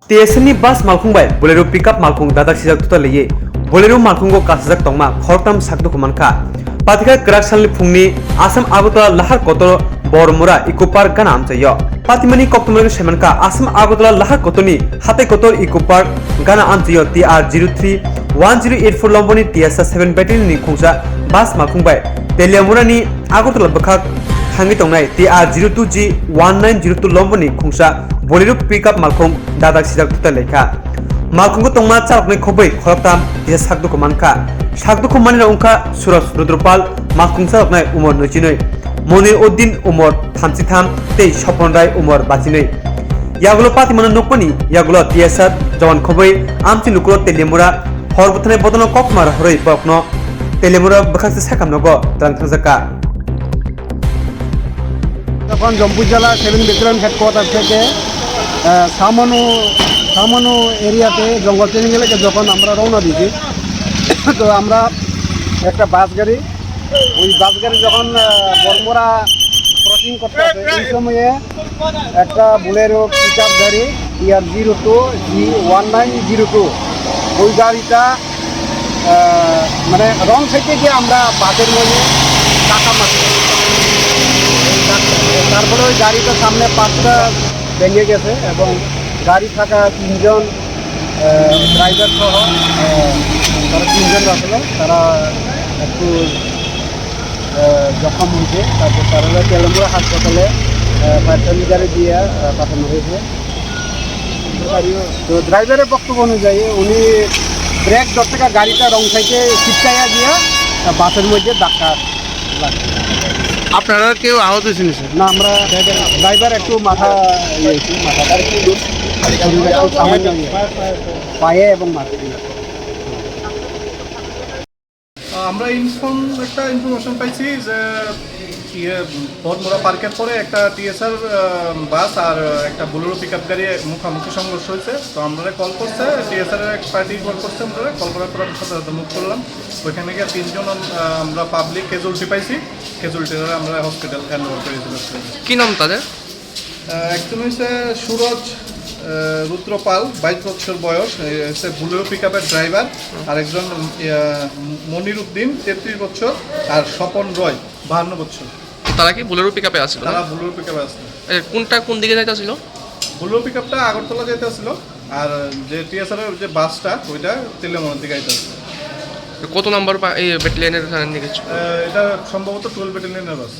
TSN bus malkhungbai bolero pickup malkhung dadak sijak tuta leye bolero malkhungo kasajak tongma khortam sakdu kumanka pathika kraksanli phungni asam agotala lahar kotor bormura eco park gana amchayo patimani koktumani semanka asam agotala lahar kotoni hate kotor eco park gana amchayo TR03 1084 lomboni TSA 7 battalion ni khungsa bus malkhungbai teliamurani agotala bakhak hangi tongnai TR02G 1902 lomboni khungsa bolero pickup malkhung dadak sijak tuta lekha malkhung tongma chaloknai khobai khoroktam je sakdu kumanka sakdu kumani ongka suraj rudropal malkhung chaloknai umor nojinoi monir uddin umor 33 tei sopon rai umor 22 yagulo patimana nokpani yagulo TSR jawan khobai amchi nukro telemura horbuthane bodono kokmar horoi bokno telemura bakhase sakamnogo trang thajaka তখন জম্পু জেলা 7 battalion headquarter থেকে সামানো এরিয়াতে জঙ্গল training এলাকা যখন আমরা রওনা দিয়েছি তো আমরা একটা বাস গাড়ি যখন বরমোরা ক্রসিং করতে হবে এই সময়ে একটা বুলেরো পিকআপ গাড়ি TR02G1902 ওই গাড়িটা মানে রং সাইডে গিয়ে আমরা বাসের মধ্যে টাকা মারছি তারপরে ওই গাড়িটার সামনে পাঁচটা ভেঙে গেছে এবং গাড়ি থাকা তিনজন ড্রাইভার সহ তারা তিনজন আসলে তারা একটু জখম হয়েছে তারপর তারা তেলেঙ্গুড়া হাসপাতালে প্রাথমিক গাড়ি দিয়ে পাঠানো হয়েছে তো ড্রাইভারের বক্তব্য অনুযায়ী উনি ব্রেক ধরতে গাড়িটা রং সাইডে ছিটকাইয়া গিয়ে বাসের মধ্যে ধাক্কা লাগছে। আপনারা কেউ আহত হয়েছেন? না, আমরা ড্রাইভার একটু মাথাটা একটু পায়ে এবং মাথা আমরা একটা ইনফরমেশন পাইছি যে বরমোরা পার্কের পরে একটা TSR বাস আর একটা বুলেরো পিকআপ গাড়ি মুখোমুখি সংঘর্ষ হয়েছে। তো আমরা কল করছে TSR এর এক পার্টি কল করছে, আমরা কল করার পর সাথে মুভ করলাম। ওইখানে গিয়ে তিনজন আমরা পাবলিক ক্যাজুয়ালিটি পাইছি, ক্যাজুয়ালিটিরা আমরা হসপিটাল হ্যান্ড ওভার করে দিয়েছি। কি নাম তাদের? একজন হচ্ছে সুরজ রুদ্রপাল 22 বছর বয়স, হচ্ছে বুলেরো পিকআপের ড্রাইভার, আর একজন মনির উদ্দিন 33 বছর, আর স্বপন রয় 52 বছর। তারা কি বুলেরো পিকআপে আসছিল? তারা বুলেরো পিকআপে আসছিল। কোন দিকে যাইতেছিল? বুলেরো পিকআপটা আগরতলা যাইতে আসছিল, আর যে TSR এর যে বাসটা ওইটা তেলেঙ্গানার দিকে যাইতে আসছিল। কত নম্বর এই ব্যাটালিয়নের নিয়ে গেছিল? এটা সম্ভবত 12 ব্যাটালিয়নের বাস।